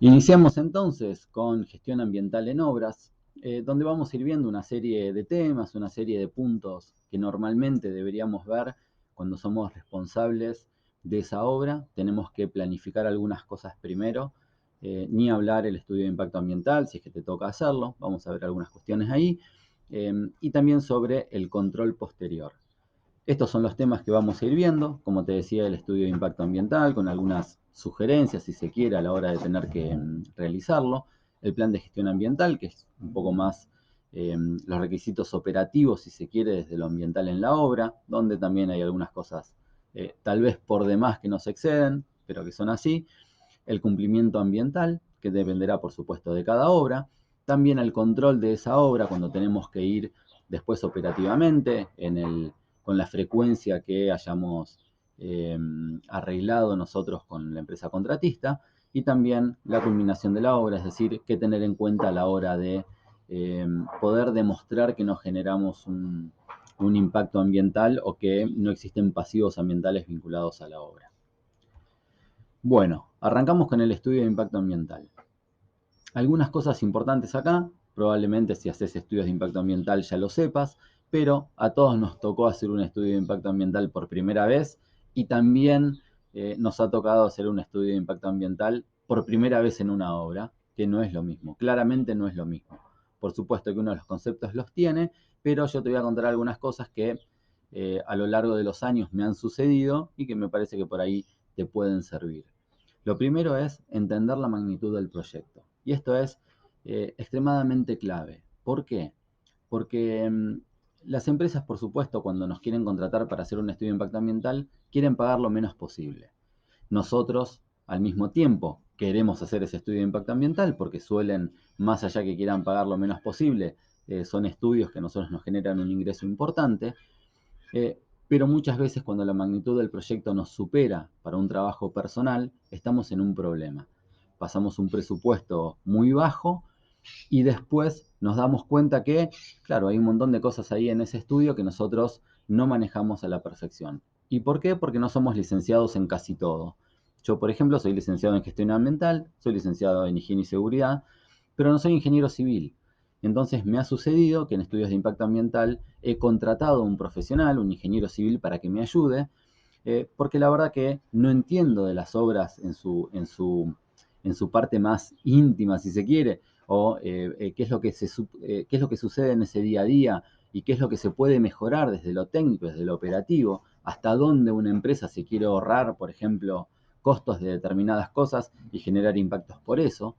Iniciamos entonces con gestión ambiental en obras, donde vamos a ir viendo una serie de temas, una serie de puntos que normalmente deberíamos ver cuando somos responsables de esa obra. Tenemos que planificar algunas cosas primero, ni hablar el estudio de impacto ambiental, si es que te toca hacerlo, vamos a ver algunas cuestiones ahí, y también sobre el control posterior. Estos son los temas que vamos a ir viendo, como te decía, el estudio de impacto ambiental, con algunas sugerencias, si se quiere, a la hora de tener que realizarlo. El plan de gestión ambiental, que es un poco más los requisitos operativos, si se quiere, desde lo ambiental en la obra, donde también hay algunas cosas tal vez por demás que no se exceden, pero que son así. El cumplimiento ambiental, que dependerá, por supuesto, de cada obra. También el control de esa obra cuando tenemos que ir después operativamente con la frecuencia que hayamos arreglado nosotros con la empresa contratista, y también la culminación de la obra, es decir, qué tener en cuenta a la hora de poder demostrar que no generamos un impacto ambiental o que no existen pasivos ambientales vinculados a la obra. Bueno, arrancamos con el estudio de impacto ambiental. Algunas cosas importantes acá, probablemente si haces estudios de impacto ambiental ya lo sepas, pero a todos nos tocó hacer un estudio de impacto ambiental por primera vez y también nos ha tocado hacer un estudio de impacto ambiental por primera vez en una obra, que no es lo mismo, claramente no es lo mismo. Por supuesto que uno de los conceptos los tiene, pero yo te voy a contar algunas cosas que a lo largo de los años me han sucedido y que me parece que por ahí te pueden servir. Lo primero es entender la magnitud del proyecto. Y esto es extremadamente clave. ¿Por qué? Porque las empresas, por supuesto, cuando nos quieren contratar para hacer un estudio de impacto ambiental, quieren pagar lo menos posible. Nosotros, al mismo tiempo, queremos hacer ese estudio de impacto ambiental porque suelen, más allá que quieran pagar lo menos posible, son estudios que a nosotros nos generan un ingreso importante. Pero muchas veces cuando la magnitud del proyecto nos supera para un trabajo personal, estamos en un problema. Pasamos un presupuesto muy bajo y después nos damos cuenta que, claro, hay un montón de cosas ahí en ese estudio que nosotros no manejamos a la perfección. ¿Y por qué? Porque no somos licenciados en casi todo. Yo, por ejemplo, soy licenciado en gestión ambiental, soy licenciado en higiene y seguridad, pero no soy ingeniero civil. Entonces me ha sucedido que en estudios de impacto ambiental he contratado a un profesional, un ingeniero civil, para que me ayude, porque la verdad que no entiendo de las obras en su parte más íntima, si se quiere, o qué es lo que sucede en ese día a día y qué es lo que se puede mejorar desde lo técnico, desde lo operativo, hasta dónde una empresa se quiere ahorrar, por ejemplo, costos de determinadas cosas y generar impactos por eso.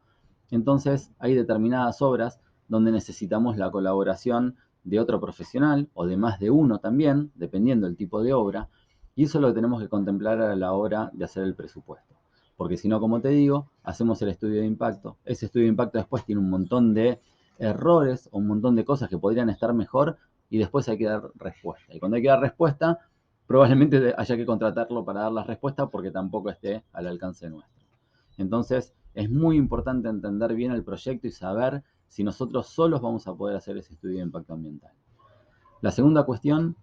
Entonces hay determinadas obras donde necesitamos la colaboración de otro profesional o de más de uno también, dependiendo del tipo de obra, y eso lo tenemos que contemplar a la hora de hacer el presupuesto. Porque si no, como te digo, hacemos el estudio de impacto. Ese estudio de impacto después tiene un montón de errores o un montón de cosas que podrían estar mejor y después hay que dar respuesta. Y cuando hay que dar respuesta, probablemente haya que contratarlo para dar la respuesta porque tampoco esté al alcance nuestro. Entonces, es muy importante entender bien el proyecto y saber si nosotros solos vamos a poder hacer ese estudio de impacto ambiental. La segunda cuestión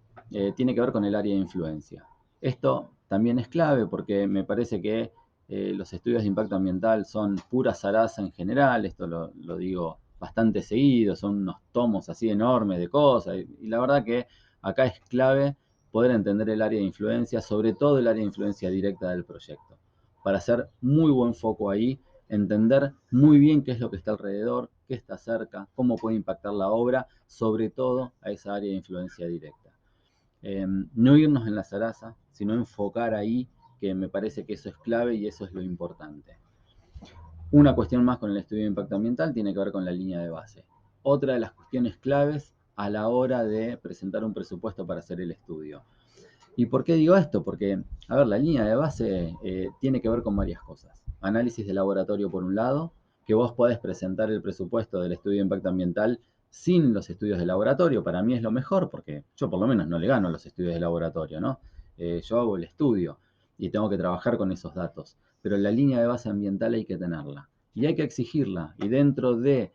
tiene que ver con el área de influencia. Esto también es clave porque me parece que los estudios de impacto ambiental son pura zaraza en general, esto lo digo bastante seguido, son unos tomos así enormes de cosas, y la verdad que acá es clave poder entender el área de influencia, sobre todo el área de influencia directa del proyecto, para hacer muy buen foco ahí, entender muy bien qué es lo que está alrededor, qué está cerca, cómo puede impactar la obra, sobre todo a esa área de influencia directa. No irnos en la zaraza, sino enfocar ahí, que me parece que eso es clave y eso es lo importante. Una cuestión más con el estudio de impacto ambiental tiene que ver con la línea de base. Otra de las cuestiones claves a la hora de presentar un presupuesto para hacer el estudio. ¿Y por qué digo esto? Porque, a ver, la línea de base tiene que ver con varias cosas. Análisis de laboratorio por un lado, que vos podés presentar el presupuesto del estudio de impacto ambiental sin los estudios de laboratorio. Para mí es lo mejor, porque yo por lo menos no le gano los estudios de laboratorio, ¿no? Yo hago el estudio y tengo que trabajar con esos datos. Pero la línea de base ambiental hay que tenerla. Y hay que exigirla. Y dentro de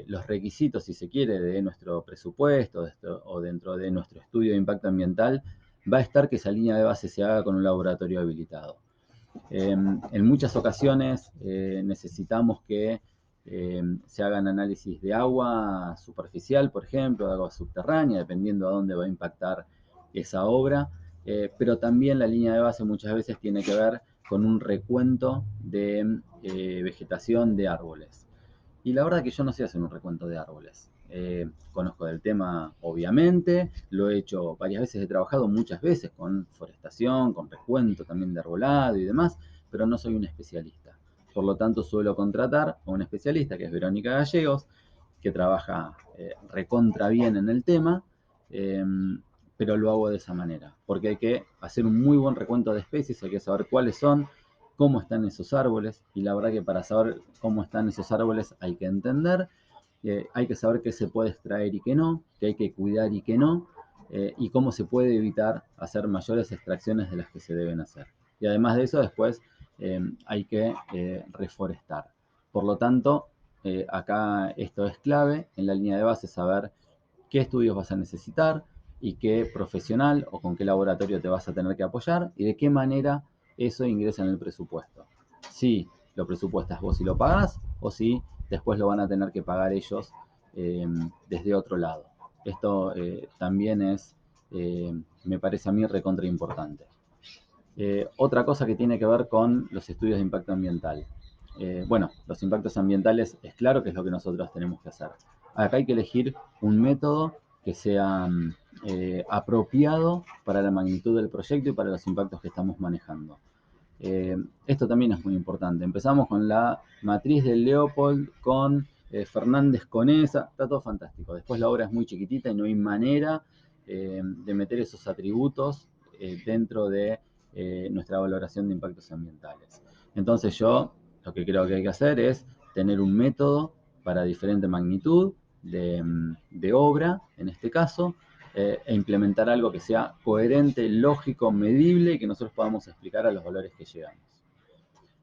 los requisitos, si se quiere, de nuestro presupuesto o dentro de nuestro estudio de impacto ambiental, va a estar que esa línea de base se haga con un laboratorio habilitado. En muchas ocasiones necesitamos que se hagan análisis de agua superficial, por ejemplo, de agua subterránea, dependiendo a dónde va a impactar esa obra, pero también la línea de base muchas veces tiene que ver con un recuento de vegetación de árboles. Y la verdad que yo no sé hacer un recuento de árboles. Conozco del tema, obviamente, lo he hecho varias veces, he trabajado muchas veces con forestación, con recuento también de arbolado y demás, pero no soy un especialista. Por lo tanto, suelo contratar a un especialista, que es Verónica Gallegos, que trabaja recontra bien en el tema, eh, pero lo hago de esa manera, porque hay que hacer un muy buen recuento de especies, hay que saber cuáles son, cómo están esos árboles, y la verdad que para saber cómo están esos árboles hay que entender, hay que saber qué se puede extraer y qué no, qué hay que cuidar y qué no, y cómo se puede evitar hacer mayores extracciones de las que se deben hacer. Y además de eso, después hay que reforestar. Por lo tanto, acá esto es clave en la línea de base, saber qué estudios vas a necesitar y qué profesional o con qué laboratorio te vas a tener que apoyar y de qué manera eso ingresa en el presupuesto. Si lo presupuestas vos y lo pagás o si después lo van a tener que pagar ellos desde otro lado. Esto también es, me parece a mí, recontra importante. Otra cosa que tiene que ver con los estudios de impacto ambiental. Bueno, los impactos ambientales es claro que es lo que nosotros tenemos que hacer. Acá hay que elegir un método que sea apropiado para la magnitud del proyecto y para los impactos que estamos manejando. Esto también es muy importante. Empezamos con la matriz del Leopold, con Fernández Conesa, está todo fantástico. Después la obra es muy chiquitita y no hay manera de meter esos atributos dentro de nuestra valoración de impactos ambientales. Entonces yo lo que creo que hay que hacer es tener un método para diferente magnitud de obra, en este caso, e implementar algo que sea coherente, lógico, medible y que nosotros podamos explicar a los valores que llegamos.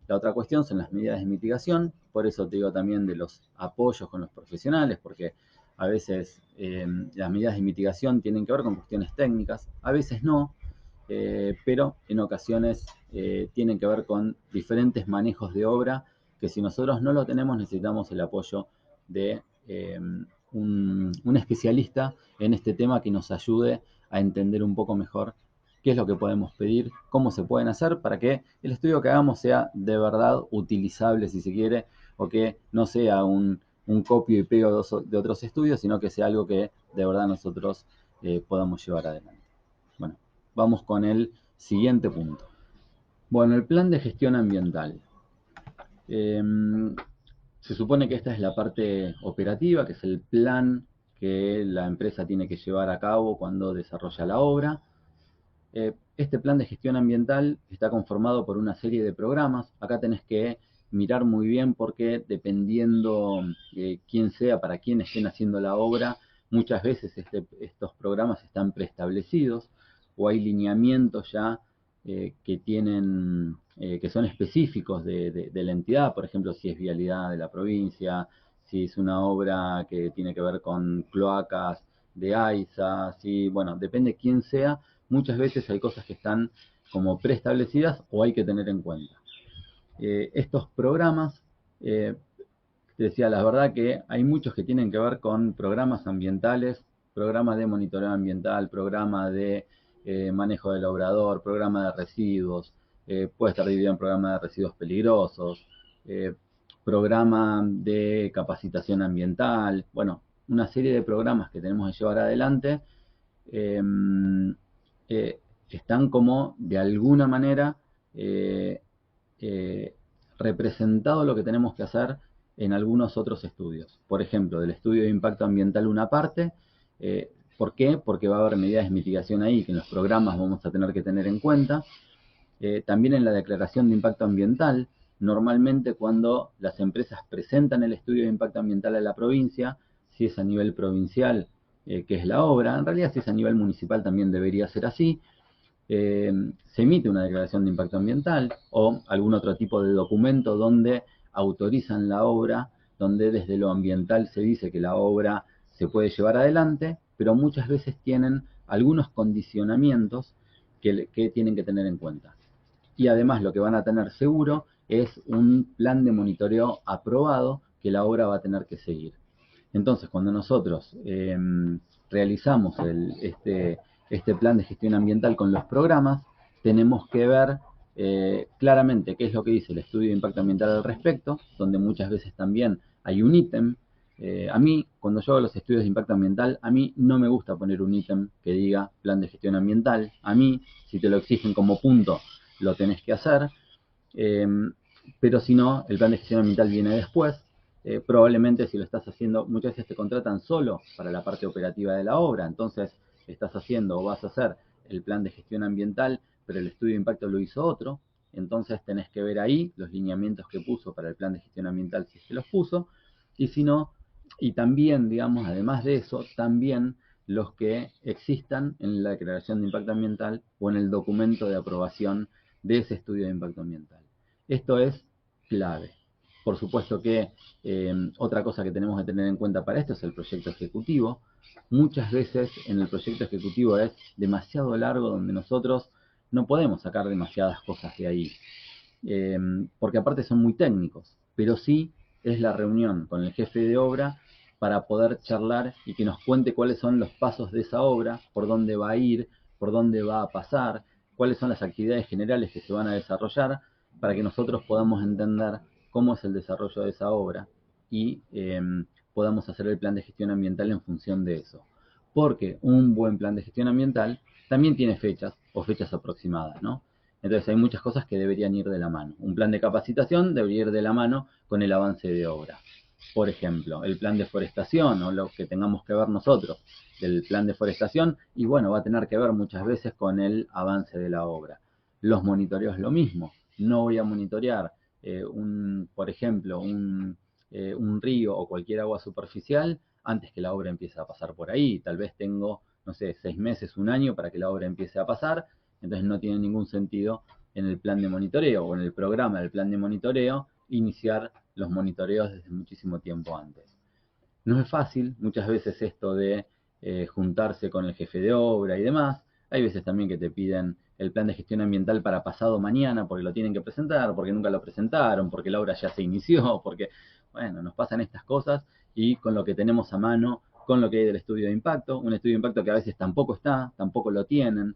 La otra cuestión son las medidas de mitigación, por eso te digo también de los apoyos con los profesionales, porque a veces las medidas de mitigación tienen que ver con cuestiones técnicas, a veces no, pero en ocasiones tienen que ver con diferentes manejos de obra que si nosotros no lo tenemos necesitamos el apoyo de un especialista en este tema que nos ayude a entender un poco mejor qué es lo que podemos pedir, cómo se pueden hacer para que el estudio que hagamos sea de verdad utilizable si se quiere, o que no sea un copio y pego de otros estudios, sino que sea algo que de verdad nosotros podamos llevar adelante. Bueno, vamos con el siguiente punto. Bueno, el plan de gestión ambiental. Eh, Se supone que esta es la parte operativa, que es el plan que la empresa tiene que llevar a cabo cuando desarrolla la obra. Este plan de gestión ambiental está conformado por una serie de programas. Acá tenés que mirar muy bien porque dependiendo quién sea, para quién estén haciendo la obra, muchas veces estos programas están preestablecidos o hay lineamientos ya que tienen, que son específicos de la entidad, por ejemplo, si es vialidad de la provincia, si es una obra que tiene que ver con cloacas de AISA, si, bueno, depende quién sea, muchas veces hay cosas que están como preestablecidas o hay que tener en cuenta. Estos programas, te decía, la verdad que hay muchos que tienen que ver con programas ambientales, programas de monitoreo ambiental, programa de manejo del obrador, programa de residuos, puede estar dividido en programa de residuos peligrosos, eh, programa de capacitación ambiental, bueno, una serie de programas que tenemos que llevar adelante eh, están como de alguna manera eh, eh, representado lo que tenemos que hacer en algunos otros estudios. Por ejemplo, del estudio de impacto ambiental una parte. ¿Por qué? Porque va a haber medidas de mitigación ahí que en los programas vamos a tener que tener en cuenta. También en la declaración de impacto ambiental, normalmente cuando las empresas presentan el estudio de impacto ambiental a la provincia, si es a nivel provincial, que es la obra, en realidad si es a nivel municipal también debería ser así, se emite una declaración de impacto ambiental o algún otro tipo de documento donde autorizan la obra, donde desde lo ambiental se dice que la obra se puede llevar adelante, pero muchas veces tienen algunos condicionamientos que tienen que tener en cuenta. y además lo que van a tener seguro es un plan de monitoreo aprobado que la obra va a tener que seguir. Entonces, cuando nosotros realizamos este plan de gestión ambiental con los programas, tenemos que ver claramente qué es lo que dice el estudio de impacto ambiental al respecto, donde muchas veces también hay un ítem. A mí, cuando yo hago los estudios de impacto ambiental, a mí no me gusta poner un ítem que diga plan de gestión ambiental. A mí, si te lo exigen como punto, lo tenés que hacer. Eh, pero si no, el plan de gestión ambiental viene después. Probablemente si lo estás haciendo, muchas veces te contratan solo para la parte operativa de la obra, entonces estás haciendo o vas a hacer el plan de gestión ambiental, pero el estudio de impacto lo hizo otro, entonces tenés que ver ahí los lineamientos que puso para el plan de gestión ambiental, si es que los puso, y si no, y también, digamos, además de eso, también los que existan en la declaración de impacto ambiental o en el documento de aprobación de ese estudio de impacto ambiental. Esto es clave. Por supuesto que otra cosa que tenemos que tener en cuenta para esto es el proyecto ejecutivo. Muchas veces en el proyecto ejecutivo es demasiado largo donde nosotros no podemos sacar demasiadas cosas de ahí, porque aparte son muy técnicos, pero sí es la reunión con el jefe de obra para poder charlar y que nos cuente cuáles son los pasos de esa obra, por dónde va a ir, por dónde va a pasar, cuáles son las actividades generales que se van a desarrollar, para que nosotros podamos entender cómo es el desarrollo de esa obra y podamos hacer el plan de gestión ambiental en función de eso. Porque un buen plan de gestión ambiental también tiene fechas o fechas aproximadas, ¿no? Entonces hay muchas cosas que deberían ir de la mano. Un plan de capacitación debería ir de la mano con el avance de obra. Por ejemplo, el plan de forestación o lo que tengamos que ver nosotros del plan de forestación, y bueno, va a tener que ver muchas veces con el avance de la obra. Los monitoreos lo mismo. No voy a monitorear, por ejemplo, un río o cualquier agua superficial antes que la obra empiece a pasar por ahí. Tal vez tengo, no sé, 6 meses, un año para que la obra empiece a pasar, entonces no tiene ningún sentido en el plan de monitoreo o en el programa del plan de monitoreo iniciar los monitoreos desde muchísimo tiempo antes. No es fácil muchas veces esto de juntarse con el jefe de obra y demás. Hay veces también que te piden el plan de gestión ambiental para pasado mañana porque lo tienen que presentar, porque nunca lo presentaron, porque la obra ya se inició, porque, bueno, nos pasan estas cosas y con lo que tenemos a mano, con lo que hay del estudio de impacto, un estudio de impacto que a veces tampoco está, tampoco lo tienen,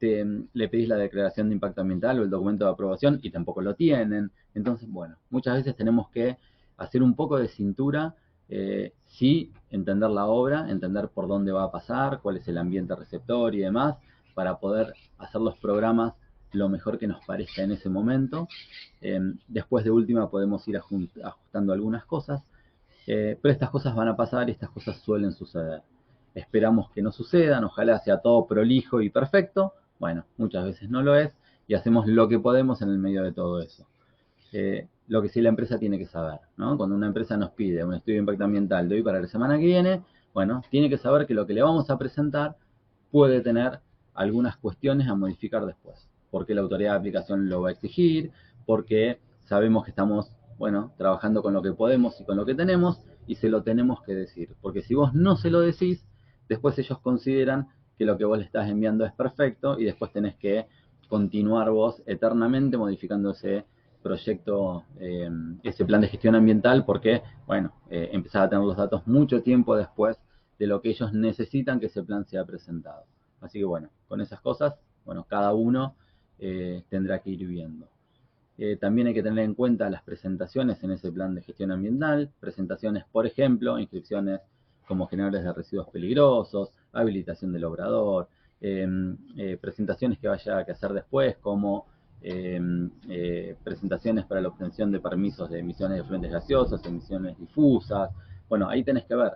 le pedís la declaración de impacto ambiental o el documento de aprobación y tampoco lo tienen. Entonces, bueno, muchas veces tenemos que hacer un poco de cintura, sí, entender la obra, entender por dónde va a pasar, cuál es el ambiente receptor y demás, para poder hacer los programas lo mejor que nos parezca en ese momento. Después de última podemos ir ajustando algunas cosas, pero estas cosas van a pasar y estas cosas suelen suceder. Esperamos que no sucedan, ojalá sea todo prolijo y perfecto. Bueno, muchas veces no lo es y hacemos lo que podemos en el medio de todo eso. Lo que sí la empresa tiene que saber, ¿no? Cuando una empresa nos pide un estudio de impacto ambiental de hoy para la semana que viene, bueno, tiene que saber que lo que le vamos a presentar puede tener algunas cuestiones a modificar después. Porque la autoridad de aplicación lo va a exigir, porque sabemos que estamos, bueno, trabajando con lo que podemos y con lo que tenemos, y se lo tenemos que decir. Porque si vos no se lo decís, después ellos consideran que lo que vos le estás enviando es perfecto y después tenés que continuar vos eternamente modificando ese proyecto, ese plan de gestión ambiental, porque, bueno, empezás a tener los datos mucho tiempo después de lo que ellos necesitan que ese plan sea presentado. Así que, bueno, con esas cosas, bueno, cada uno tendrá que ir viendo. También hay que tener en cuenta las presentaciones en ese plan de gestión ambiental, presentaciones, por ejemplo, inscripciones como generadores de residuos peligrosos, habilitación del obrador, presentaciones que vaya que hacer después como presentaciones para la obtención de permisos de emisiones de fluentes gaseosos, emisiones difusas. Bueno, ahí tenés que ver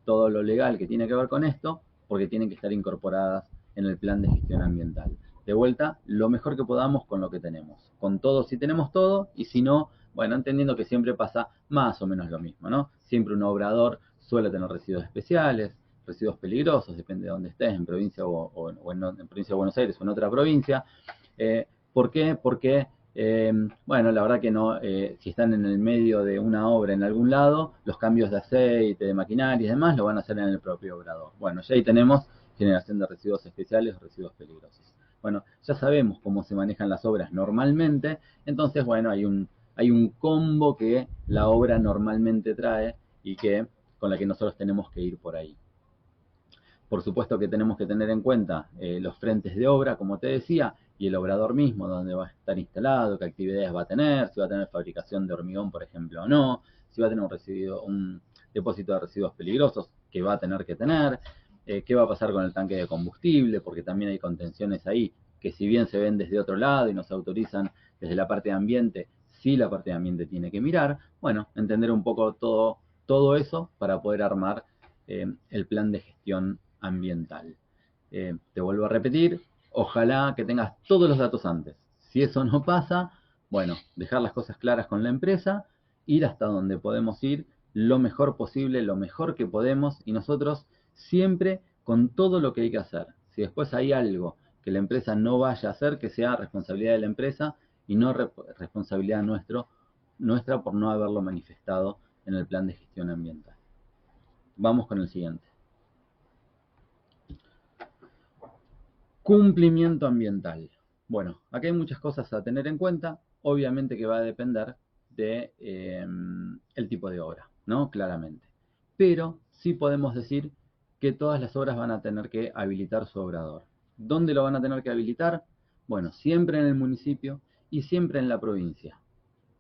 todo lo legal que tiene que ver con esto, porque tienen que estar incorporadas en el plan de gestión ambiental. De vuelta, lo mejor que podamos con lo que tenemos. Con todo si tenemos todo, y si no, bueno, entendiendo que siempre pasa más o menos lo mismo, ¿no? Siempre un obrador suele tener residuos especiales, residuos peligrosos, depende de dónde estés, en provincia o en provincia de Buenos Aires o en otra provincia. ¿Por qué? Porque, bueno, la verdad que no, si están en el medio de una obra en algún lado, los cambios de aceite, de maquinaria y demás lo van a hacer en el propio obrador. Bueno, ya ahí tenemos generación de residuos especiales o residuos peligrosos. Bueno, ya sabemos cómo se manejan las obras normalmente, entonces, bueno, hay un combo que la obra normalmente trae y que con la que nosotros tenemos que ir por ahí. Por supuesto que tenemos que tener en cuenta los frentes de obra, como te decía, y el obrador mismo, donde va a estar instalado, qué actividades va a tener, si va a tener fabricación de hormigón, por ejemplo, o no, si va a tener un depósito de residuos peligrosos, que va a tener que tener, qué va a pasar con el tanque de combustible, porque también hay contenciones ahí, que si bien se ven desde otro lado y nos autorizan desde la parte de ambiente, sí la parte de ambiente tiene que mirar, bueno, entender un poco todo eso para poder armar el plan de gestión ambiental. Te vuelvo a repetir, ojalá que tengas todos los datos antes. Si eso no pasa, bueno, dejar las cosas claras con la empresa, ir hasta donde podemos ir lo mejor posible, lo mejor que podemos, y nosotros siempre con todo lo que hay que hacer. Si después hay algo que la empresa no vaya a hacer, que sea responsabilidad de la empresa y no responsabilidad nuestra por no haberlo manifestado en el plan de gestión ambiental. Vamos con el siguiente. Cumplimiento ambiental. Bueno, acá hay muchas cosas a tener en cuenta. Obviamente que va a depender de el tipo de obra, ¿no? Claramente. Pero sí podemos decir que todas las obras van a tener que habilitar su obrador. ¿Dónde lo van a tener que habilitar? Bueno, siempre en el municipio y siempre en la provincia.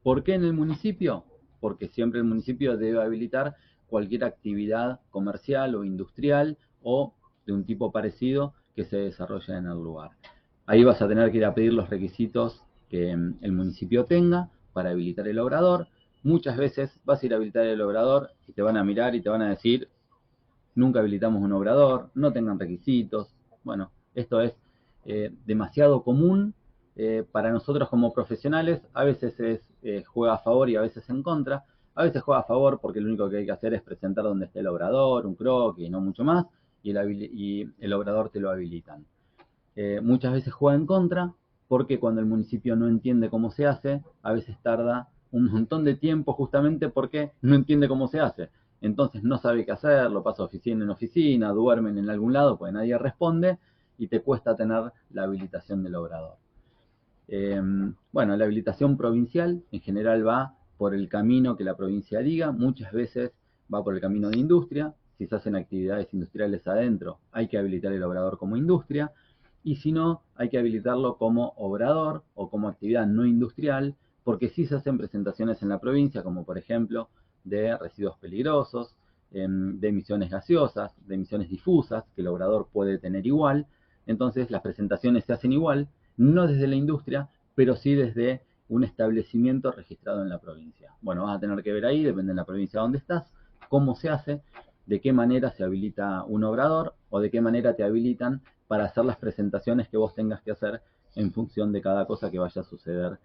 ¿Por qué en el municipio? Porque siempre el municipio debe habilitar cualquier actividad comercial o industrial o de un tipo parecido que se desarrolle en el lugar. Ahí vas a tener que ir a pedir los requisitos que el municipio tenga para habilitar el obrador. Muchas veces vas a ir a habilitar el obrador y te van a mirar y te van a decir, nunca habilitamos un obrador, no tengan requisitos. Bueno, esto es demasiado común para nosotros como profesionales. A veces juega a favor y a veces en contra. A veces juega a favor porque lo único que hay que hacer es presentar dónde está el obrador, un croquis y no mucho más, y el obrador te lo habilitan. Muchas veces juega en contra porque cuando el municipio no entiende cómo se hace, a veces tarda un montón de tiempo justamente porque no entiende cómo se hace. Entonces no sabe qué hacer, lo pasa oficina en oficina, duermen en algún lado porque nadie responde y te cuesta tener la habilitación del obrador. Bueno, la habilitación provincial en general va por el camino que la provincia diga, muchas veces va por el camino de industria. Si se hacen actividades industriales adentro, hay que habilitar el obrador como industria, y si no, hay que habilitarlo como obrador o como actividad no industrial, porque sí se hacen presentaciones en la provincia, como por ejemplo de residuos peligrosos, de emisiones gaseosas, de emisiones difusas, que el obrador puede tener igual. Entonces las presentaciones se hacen igual, no desde la industria, pero sí desde un establecimiento registrado en la provincia. Bueno, vas a tener que ver ahí, depende de la provincia donde estás, cómo se hace, de qué manera se habilita un obrador o de qué manera te habilitan para hacer las presentaciones que vos tengas que hacer en función de cada cosa que vaya a suceder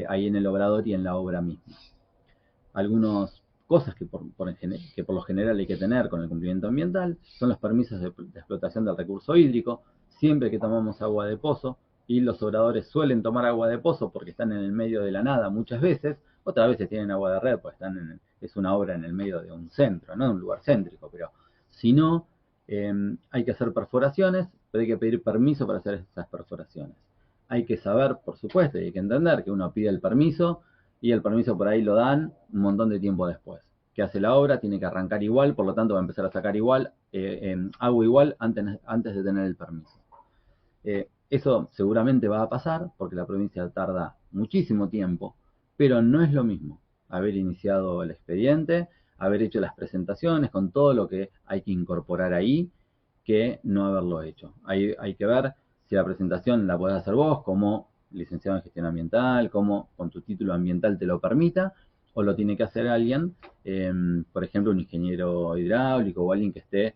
ahí en el obrador y en la obra misma. Algunas cosas que por lo general hay que tener con el cumplimiento ambiental son los permisos de explotación del recurso hídrico. Siempre que tomamos agua de pozo, y los obradores suelen tomar agua de pozo porque están en el medio de la nada muchas veces, otras veces tienen agua de red porque es una obra en el medio de un centro, no de un lugar céntrico, pero si no, hay que hacer perforaciones, pero hay que pedir permiso para hacer esas perforaciones. Hay que saber, por supuesto, y hay que entender que uno pide el permiso y el permiso por ahí lo dan un montón de tiempo después. Que hace la obra, tiene que arrancar igual, por lo tanto va a empezar a sacar igual, agua igual antes de tener el permiso. Eso seguramente va a pasar porque la provincia tarda muchísimo tiempo, pero no es lo mismo haber iniciado el expediente, haber hecho las presentaciones con todo lo que hay que incorporar ahí, que no haberlo hecho. Hay que ver si la presentación la podés hacer vos como licenciado en gestión ambiental, como con tu título ambiental te lo permita, o lo tiene que hacer alguien, por ejemplo, un ingeniero hidráulico o alguien que esté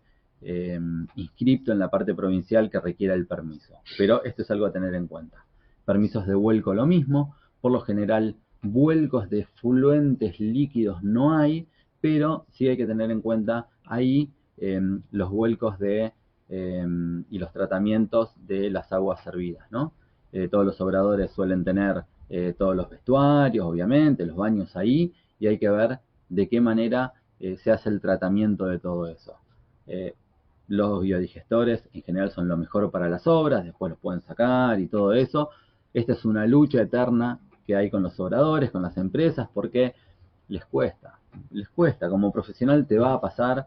inscripto en la parte provincial que requiera el permiso. Pero esto es algo a tener en cuenta. Permisos de vuelco lo mismo, por lo general vuelcos de fluentes líquidos no hay, pero sí hay que tener en cuenta ahí los vuelcos y los tratamientos de las aguas servidas, ¿no? Todos los obradores suelen tener todos los vestuarios, obviamente, los baños ahí, y hay que ver de qué manera se hace el tratamiento de todo eso. Los biodigestores en general son lo mejor para las obras, después los pueden sacar y todo eso. Esta es una lucha eterna que hay con los obradores, con las empresas, porque les cuesta, como profesional te va a pasar,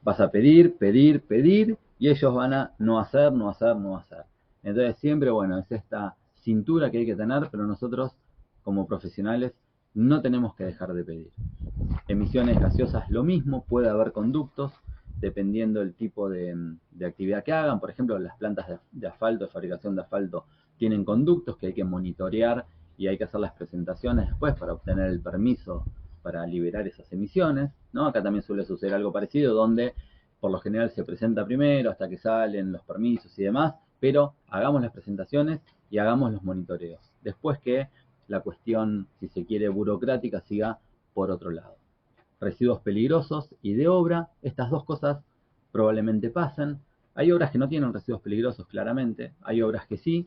vas a pedir, pedir, pedir, y ellos van a no hacer, no hacer, no hacer. Entonces siempre, bueno, es esta cintura que hay que tener, pero nosotros como profesionales no tenemos que dejar de pedir. Emisiones gaseosas lo mismo, puede haber conductos, dependiendo del tipo de actividad que hagan. Por ejemplo, las plantas de asfalto, de fabricación de asfalto, tienen conductos que hay que monitorear y hay que hacer las presentaciones después para obtener el permiso para liberar esas emisiones, ¿no? Acá también suele suceder algo parecido, donde por lo general se presenta primero hasta que salen los permisos y demás, pero hagamos las presentaciones y hagamos los monitoreos. Después que la cuestión, si se quiere, burocrática siga por otro lado. Residuos peligrosos y de obra, estas dos cosas probablemente pasen. Hay obras que no tienen residuos peligrosos, claramente, hay obras que sí.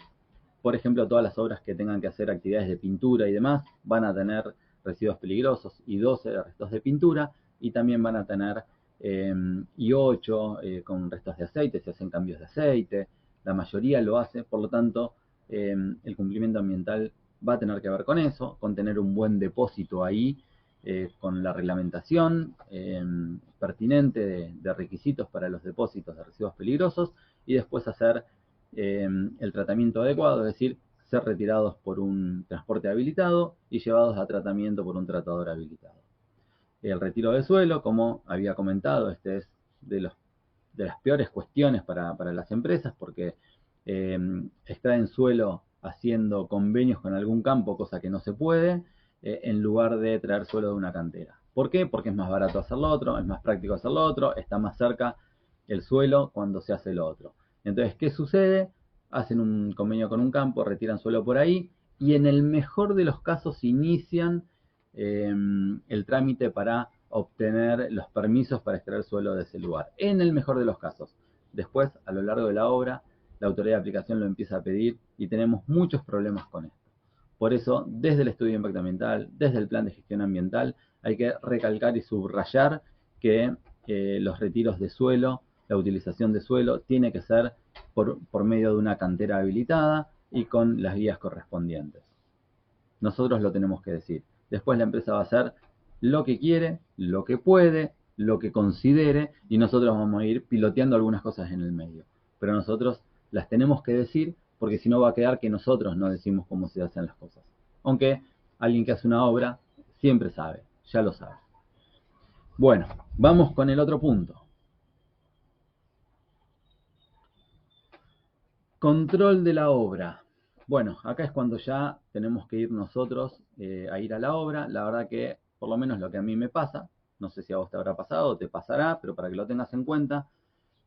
Por ejemplo, todas las obras que tengan que hacer actividades de pintura y demás van a tener residuos peligrosos y 12 de restos de pintura, y también van a tener I8 con restos de aceite, se hacen cambios de aceite, la mayoría lo hace, por lo tanto el cumplimiento ambiental va a tener que ver con eso, con tener un buen depósito ahí, con la reglamentación pertinente de requisitos para los depósitos de residuos peligrosos, y después hacer el tratamiento adecuado, es decir, ser retirados por un transporte habilitado y llevados a tratamiento por un tratador habilitado. El retiro de suelo, como había comentado, este es de las peores cuestiones para las empresas, porque extraen suelo haciendo convenios con algún campo, cosa que no se puede, en lugar de traer suelo de una cantera. ¿Por qué? Porque es más barato hacer lo otro, es más práctico hacer lo otro, está más cerca el suelo cuando se hace lo otro. Entonces, ¿qué sucede? Hacen un convenio con un campo, retiran suelo por ahí, y en el mejor de los casos inician el trámite para obtener los permisos para extraer suelo de ese lugar. En el mejor de los casos. Después, a lo largo de la obra, la autoridad de aplicación lo empieza a pedir y tenemos muchos problemas con esto. Por eso, desde el estudio de impacto ambiental, desde el plan de gestión ambiental, hay que recalcar y subrayar que los retiros de suelo, la utilización de suelo, tiene que ser por medio de una cantera habilitada y con las guías correspondientes. Nosotros lo tenemos que decir. Después la empresa va a hacer lo que quiere, lo que puede, lo que considere, y nosotros vamos a ir piloteando algunas cosas en el medio. Pero nosotros las tenemos que decir, porque si no va a quedar que nosotros no decimos cómo se hacen las cosas. Aunque alguien que hace una obra siempre sabe, ya lo sabe. Bueno, vamos con el otro punto. Control de la obra. Bueno, acá es cuando ya tenemos que ir nosotros a ir a la obra. La verdad que, por lo menos lo que a mí me pasa, no sé si a vos te habrá pasado o te pasará, pero para que lo tengas en cuenta,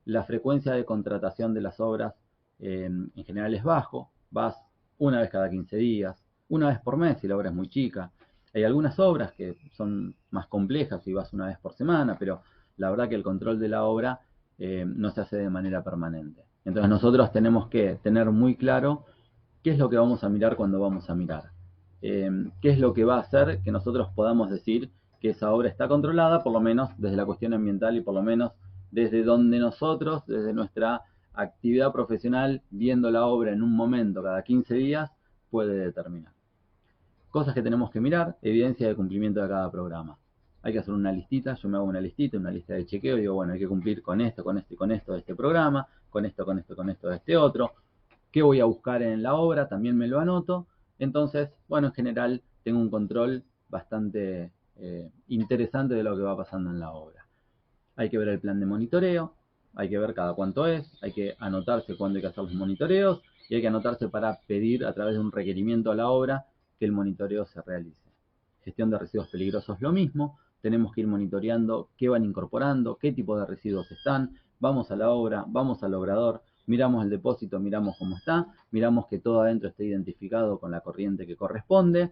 la frecuencia de contratación de las obras en general es bajo. Vas una vez cada 15 días, una vez por mes si la obra es muy chica. Hay algunas obras que son más complejas y vas una vez por semana, pero la verdad que el control de la obra no se hace de manera permanente. Entonces nosotros tenemos que tener muy claro qué es lo que vamos a mirar cuando vamos a mirar. Qué es lo que va a hacer que nosotros podamos decir que esa obra está controlada, por lo menos desde la cuestión ambiental y por lo menos desde donde nosotros, desde nuestra actividad profesional, viendo la obra en un momento cada 15 días, puede determinar. Cosas que tenemos que mirar, evidencia de cumplimiento de cada programa. Hay que hacer una listita, yo me hago una listita, una lista de chequeo, y digo, bueno, hay que cumplir con esto, con esto y con esto de este programa, con esto, con esto, con esto de este otro. ¿Qué voy a buscar en la obra? También me lo anoto. Entonces, bueno, en general tengo un control bastante interesante de lo que va pasando en la obra. Hay que ver el plan de monitoreo, hay que ver cada cuánto es, hay que anotarse cuándo hay que hacer los monitoreos y hay que anotarse para pedir a través de un requerimiento a la obra que el monitoreo se realice. Gestión de residuos peligrosos lo mismo, tenemos que ir monitoreando qué van incorporando, qué tipo de residuos están, vamos a la obra, vamos al obrador, miramos el depósito, miramos cómo está, miramos que todo adentro esté identificado con la corriente que corresponde,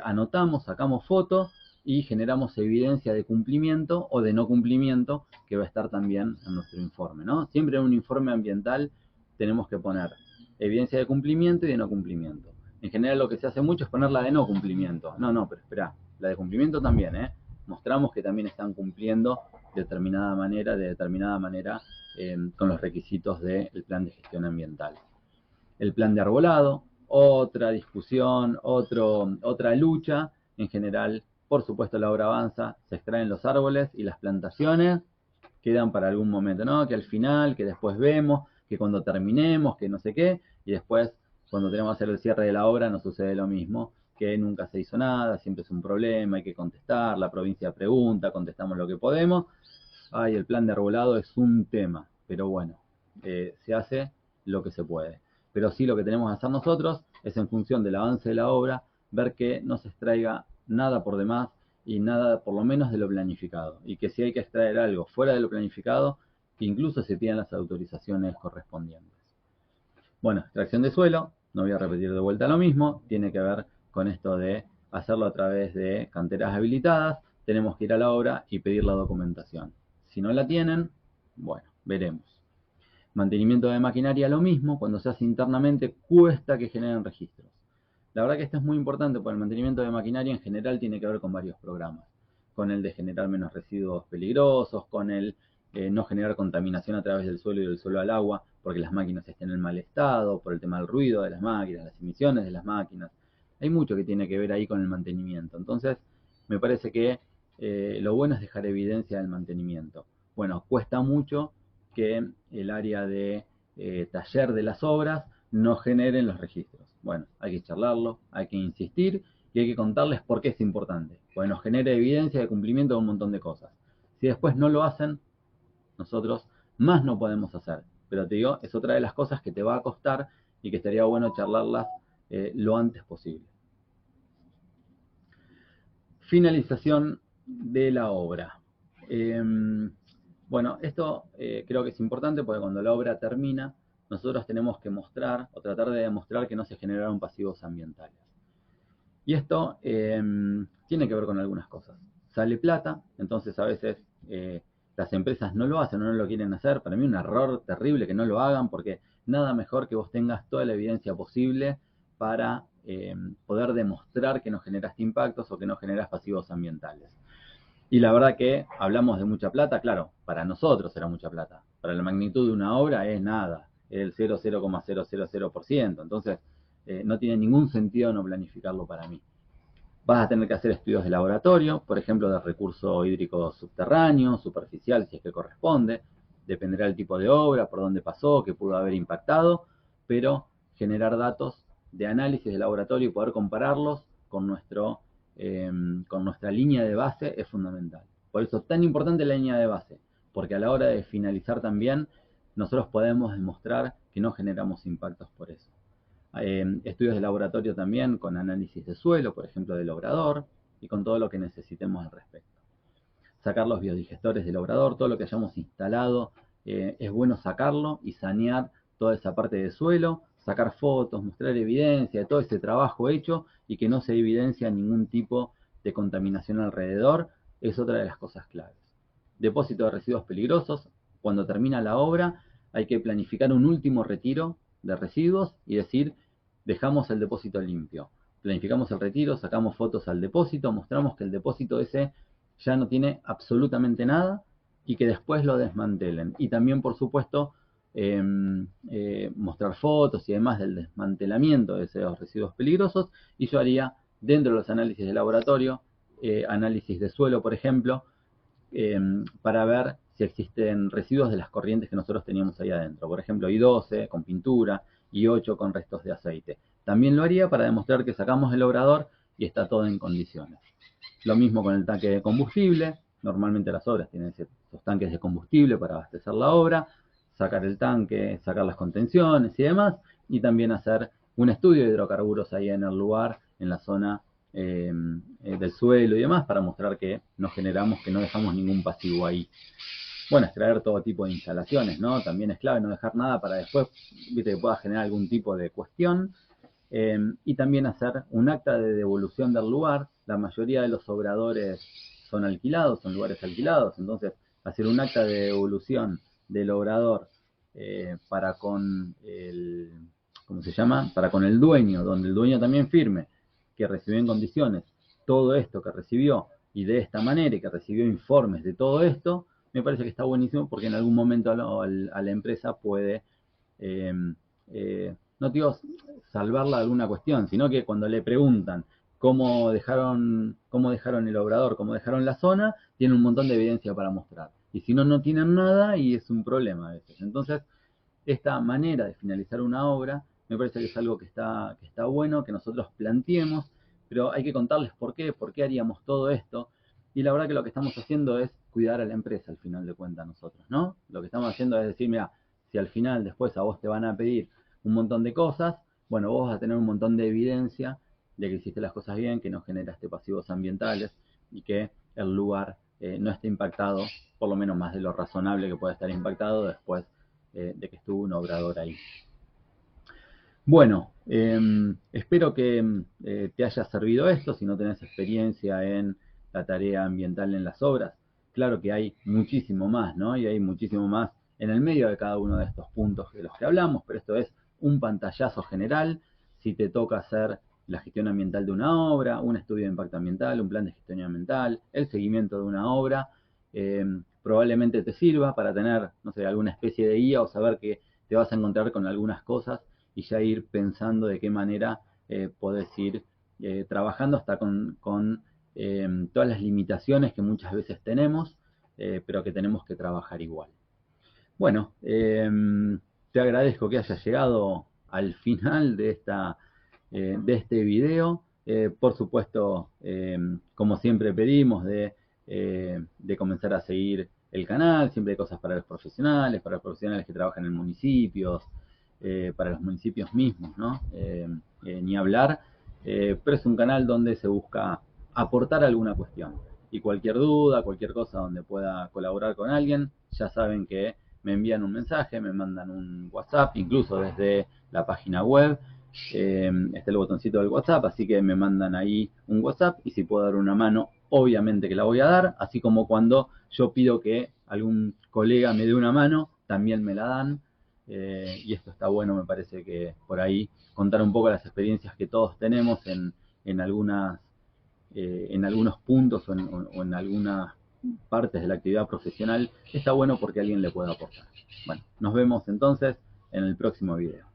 anotamos, sacamos fotos y generamos evidencia de cumplimiento o de no cumplimiento que va a estar también en nuestro informe, ¿no? Siempre en un informe ambiental tenemos que poner evidencia de cumplimiento y de no cumplimiento. En general lo que se hace mucho es poner la de no cumplimiento. No, pero espera, la de cumplimiento también, ¿eh? Mostramos que también están cumpliendo determinada manera con los requisitos del plan de gestión ambiental. El plan de arbolado, otra discusión, otra lucha. En general, por supuesto, la obra avanza, se extraen los árboles y las plantaciones quedan para algún momento, ¿no? Que al final, que después vemos, que cuando terminemos, que no sé qué, y después, cuando tenemos que hacer el cierre de la obra, nos sucede lo mismo, que nunca se hizo nada, siempre es un problema, hay que contestar, la provincia pregunta, contestamos lo que podemos. Ay, el plan de arbolado es un tema, pero bueno, se hace lo que se puede. Pero sí, lo que tenemos que hacer nosotros es, en función del avance de la obra, ver que no se extraiga nada por demás y nada por lo menos de lo planificado. Y que si hay que extraer algo fuera de lo planificado, que incluso se pidan las autorizaciones correspondientes. Bueno, extracción de suelo, no voy a repetir de vuelta lo mismo, tiene que ver con esto de hacerlo a través de canteras habilitadas. Tenemos que ir a la obra y pedir la documentación. Si no la tienen, bueno, veremos. Mantenimiento de maquinaria, lo mismo, cuando se hace internamente cuesta que generen registros. La verdad que esto es muy importante, porque el mantenimiento de maquinaria en general tiene que ver con varios programas. Con el de generar menos residuos peligrosos, con el no generar contaminación a través del suelo y del suelo al agua, porque las máquinas estén en mal estado, por el tema del ruido de las máquinas, las emisiones de las máquinas. Hay mucho que tiene que ver ahí con el mantenimiento. Entonces, me parece que lo bueno es dejar evidencia del mantenimiento. Bueno, cuesta mucho que el área de taller de las obras no generen los registros. Bueno, hay que charlarlo, hay que insistir y hay que contarles por qué es importante. Porque nos genera evidencia de cumplimiento de un montón de cosas. Si después no lo hacen, nosotros más no podemos hacer. Pero te digo, es otra de las cosas que te va a costar y que estaría bueno charlarlas lo antes posible. Finalización de la obra. Bueno, esto creo que es importante, porque cuando la obra termina, nosotros tenemos que mostrar o tratar de demostrar que no se generaron pasivos ambientales. Y esto tiene que ver con algunas cosas. Sale plata, entonces a veces las empresas no lo hacen o no lo quieren hacer. Para mí es un error terrible que no lo hagan, porque nada mejor que vos tengas toda la evidencia posible para poder demostrar que no generaste impactos o que no generas pasivos ambientales. Y la verdad que hablamos de mucha plata, claro, para nosotros era mucha plata. Para la magnitud de una obra es nada, es el 0,000%. Entonces, no tiene ningún sentido no planificarlo para mí. Vas a tener que hacer estudios de laboratorio, por ejemplo, de recurso hídrico subterráneo, superficial, si es que corresponde. Dependerá del tipo de obra, por dónde pasó, qué pudo haber impactado, pero generar datos de análisis de laboratorio y poder compararlos con nuestra línea de base es fundamental. Por eso es tan importante la línea de base, porque a la hora de finalizar también, nosotros podemos demostrar que no generamos impactos por eso. Estudios de laboratorio también con análisis de suelo, por ejemplo, del obrador, y con todo lo que necesitemos al respecto. Sacar los biodigestores del obrador, todo lo que hayamos instalado, es bueno sacarlo y sanear toda esa parte de suelo, sacar fotos, mostrar evidencia de todo ese trabajo hecho y que no se evidencia ningún tipo de contaminación alrededor, es otra de las cosas claves. Depósito de residuos peligrosos. Cuando termina la obra hay que planificar un último retiro de residuos y decir, dejamos el depósito limpio. Planificamos el retiro, sacamos fotos al depósito, mostramos que el depósito ese ya no tiene absolutamente nada y que después lo desmantelen. Y también, por supuesto, mostrar fotos y demás del desmantelamiento de esos residuos peligrosos. Y yo haría, dentro de los análisis de laboratorio, análisis de suelo, por ejemplo, para ver si existen residuos de las corrientes que nosotros teníamos ahí adentro. Por ejemplo, I12 con pintura, I8 con restos de aceite. También lo haría para demostrar que sacamos el obrador y está todo en condiciones. Lo mismo con el tanque de combustible. Normalmente las obras tienen esos tanques de combustible para abastecer la obra. Sacar el tanque, sacar las contenciones y demás. Y también hacer un estudio de hidrocarburos ahí en el lugar, en la zona del suelo y demás, para mostrar que no generamos, que no dejamos ningún pasivo ahí. Bueno, extraer todo tipo de instalaciones, ¿no? También es clave no dejar nada para después, viste, que pueda generar algún tipo de cuestión. Y también hacer un acta de devolución del lugar. La mayoría de los obradores son alquilados, son lugares alquilados, entonces hacer un acta de devolución del obrador para con el, ¿cómo se llama? Para con el dueño, donde el dueño también firme que recibió en condiciones todo esto que recibió y de esta manera, y que recibió informes de todo esto, me parece que está buenísimo porque en algún momento a la empresa puede, no digo salvarla de alguna cuestión, sino que cuando le preguntan cómo dejaron el obrador, cómo dejaron la zona, tienen un montón de evidencia para mostrar. Y si no, no tienen nada y es un problema a veces. Entonces, esta manera de finalizar una obra me parece que es algo que está bueno, que nosotros planteemos, pero hay que contarles por qué haríamos todo esto. Y la verdad que lo que estamos haciendo es cuidar a la empresa al final de cuentas nosotros, ¿no? Lo que estamos haciendo es decir, mira, si al final después a vos te van a pedir un montón de cosas, bueno, vos vas a tener un montón de evidencia de que hiciste las cosas bien, que no generaste pasivos ambientales y que el lugar no esté impactado, por lo menos más de lo razonable que pueda estar impactado después de que estuvo un obrador ahí. Bueno, espero que te haya servido esto, si no tenés experiencia en la tarea ambiental en las obras. Claro que hay muchísimo más, ¿no? Y hay muchísimo más en el medio de cada uno de estos puntos de los que hablamos, pero esto es un pantallazo general. Si te toca hacer la gestión ambiental de una obra, un estudio de impacto ambiental, un plan de gestión ambiental, el seguimiento de una obra, probablemente te sirva para tener, no sé, alguna especie de guía o saber que te vas a encontrar con algunas cosas y ya ir pensando de qué manera podés ir trabajando hasta con todas las limitaciones que muchas veces tenemos, pero que tenemos que trabajar igual. Bueno, te agradezco que hayas llegado al final de este video. Por supuesto, como siempre pedimos, de comenzar a seguir el canal. Siempre hay cosas para los profesionales que trabajan en municipios, para los municipios mismos, ¿no? Ni hablar, pero es un canal donde se busca aportar alguna cuestión. Y cualquier duda, cualquier cosa donde pueda colaborar con alguien, ya saben que me envían un mensaje, me mandan un WhatsApp, incluso desde la página web. Está el botoncito del WhatsApp, así que me mandan ahí un WhatsApp y si puedo dar una mano, obviamente que la voy a dar, así como cuando yo pido que algún colega me dé una mano, también me la dan. Y esto está bueno, me parece que por ahí contar un poco las experiencias que todos tenemos en algunos puntos o en algunas partes de la actividad profesional, está bueno porque alguien le puede aportar. Bueno, nos vemos entonces en el próximo video.